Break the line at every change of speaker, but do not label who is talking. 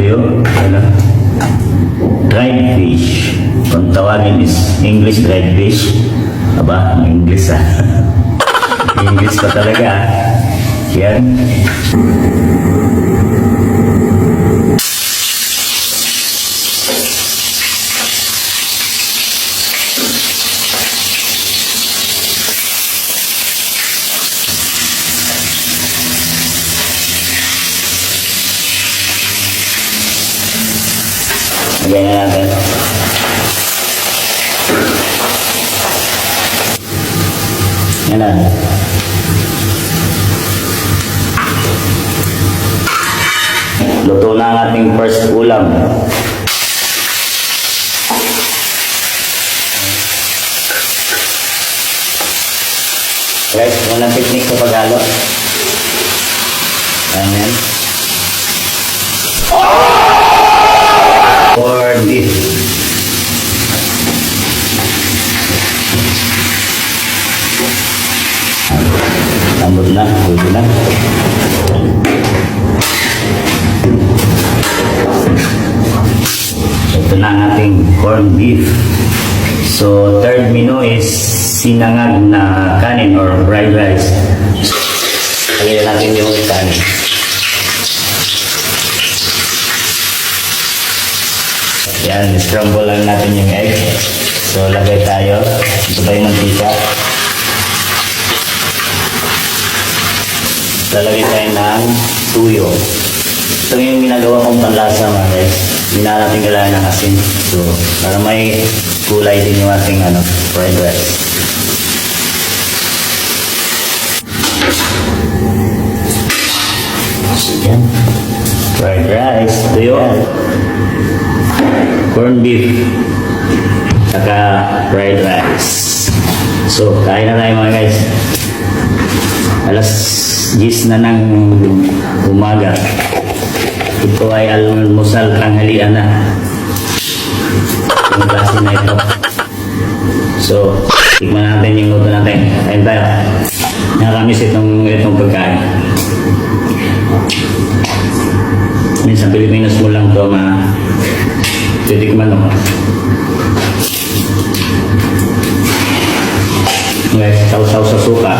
Tuyo, ano? Dried fish. Kung tawagin is English dried fish. Aba, ang English ah. English pa talaga ah. Yan. Lagyan na natin. Yan na. Luto na ang ating first ulam. Guys, walang technique sa paghalo. Ayan. Corned beef. Lambot na, pwede na. Ito na ang ating corned beef. So, third menu is sinangag na kanin or fried rice. Lagyan natin yung kanin. Yan, scramble lang natin yung egg. So, lagay tayo. Ito pa yung mantika. Lalagay tayo ng tuyo. Ito yung ginagawa kong panlasa mga guys. Hindi na natin kailangan ng asin. So, para may kulay din yung ating fried rice. Yan. Fried rice. Tuyo. Corned beef. Saka fried rice. So, kain na tayo mga guys. Alas 10 na ng umaga. Ito ay almusal tanghalian na. Yung klase na ito. So, tignan natin yung luto natin. Ayun tayo. Nakamiss itong pagkain. Sa Pilipinas mo lang ito titikman mo. Guys, sausaw sa suka.